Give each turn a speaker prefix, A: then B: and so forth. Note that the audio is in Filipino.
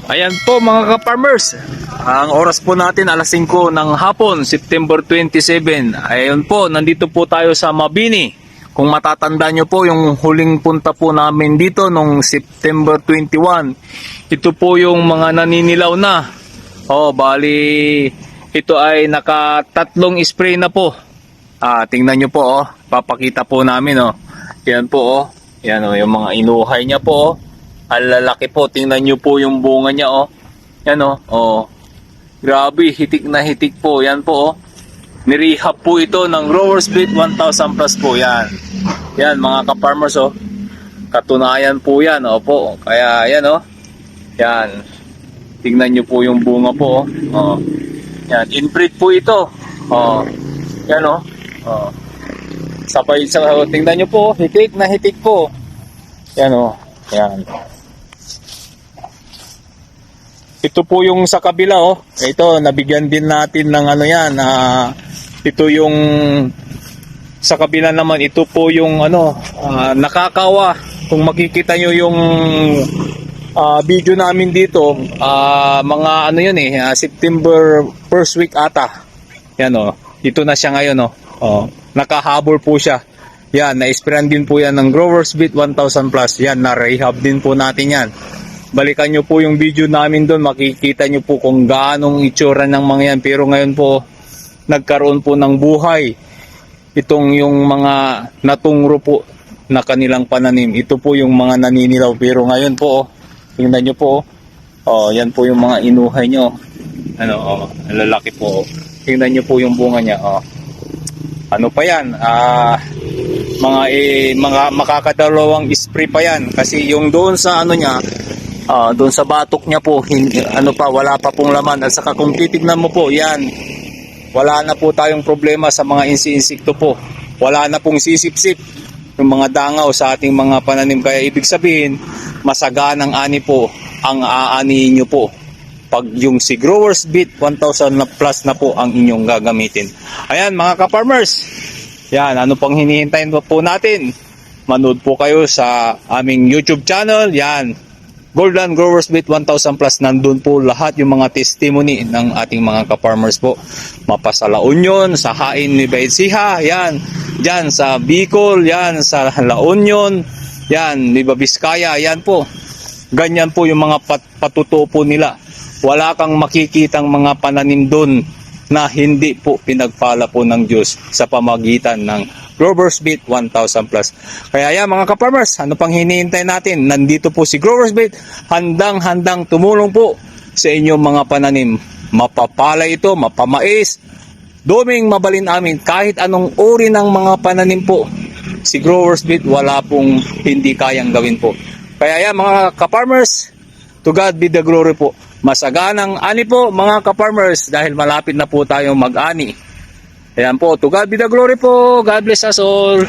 A: Ayan po mga ka-farmers, ang oras po natin alas 5 ng hapon, September 27. Ayan po, nandito po tayo sa Mabini. Kung matatanda nyo po yung huling punta po namin dito nung September 21. Ito po yung mga naninilaw na. Bali ito ay nakatatlong spray na po. Tingnan nyo po, papakita po namin. Yan po, yan yung mga inuhay niya po. Ang lalaki po, tingnan nyo po yung bunga niya, Yan, grabe, hitik na hitik po. Yan po, nirehab po ito ng Growers Beat 1000 plus po. Yan. Yan, mga ka-farmers, Katunayan po yan, po. Kaya, yan, Yan. Tingnan nyo po yung bunga po, Yan, inbreed po ito. Yan, Sabay, tingnan nyo po, hitik na hitik po. Yan, Yan. Ito po yung sa kabila, Ito, nabigyan din natin ng yan. Ito yung sa kabila naman, ito po yung nakakawa. Kung makikita nyo yung video namin dito, mga yun September first week ata. Yan, Ito na siya ngayon, nakahabol po siya. Yan, na-sprayan din po yan ng Growers Beat 1000 plus. Yan, na-rehab din po natin yan. Balikan nyo po yung video namin doon, makikita nyo po kung gaanong itsura ng mga yan. Pero ngayon po, nagkaroon po ng buhay. Itong yung mga natungro po na kanilang pananim. Ito po yung mga naninilaw. Pero ngayon po, tingnan nyo po, yan po yung mga inuhay nyo. Lalaki po. Tingnan nyo po yung bunga niya, Ano pa yan? Mga makakadalawang spray pa yan. Kasi yung doon sa niya, doon sa batok niya po, wala pa pong laman. At saka kung titignan mo po, yan, wala na po tayong problema sa mga insekto po. Wala na pong sisip-sip yung mga dangaw sa ating mga pananim. Kaya ibig sabihin, masaganang ani po ang aanihin nyo po. Pag yung si Growers Beat 1000 na plus na po ang inyong gagamitin. Ayan mga ka-farmers, yan, ano pang hinihintayin po natin? Manood po kayo sa aming YouTube channel, yan, Golden Growers Beat 1000 plus. Nandun po lahat yung mga testimony ng ating mga ka-farmers po. Mapa sa La Union, sa Hain ni Baitziha, yan, dyan sa Bicol, yan, sa La Union, yan, Nueva Vizcaya, yan po. Ganyan po yung mga patuto po nila. Wala kang makikitang mga pananim doon na hindi po pinagpala po ng Diyos sa pamagitan ng Growers Beat 1000 plus. Kaya yan mga ka-farmers, ano pang hinihintay natin? Nandito po si Growers Beat, handang-handang tumulong po sa inyong mga pananim. Mapapala ito, mapamais, duming mabalin amin, kahit anong uri ng mga pananim po. Si Growers Beat wala pong hindi kayang gawin po. Kaya yan mga ka-farmers, to God be the glory po. Masaganang ani po mga ka-farmers dahil malapit na po tayong mag-ani. Ayan po, to God be the glory po. God bless us all.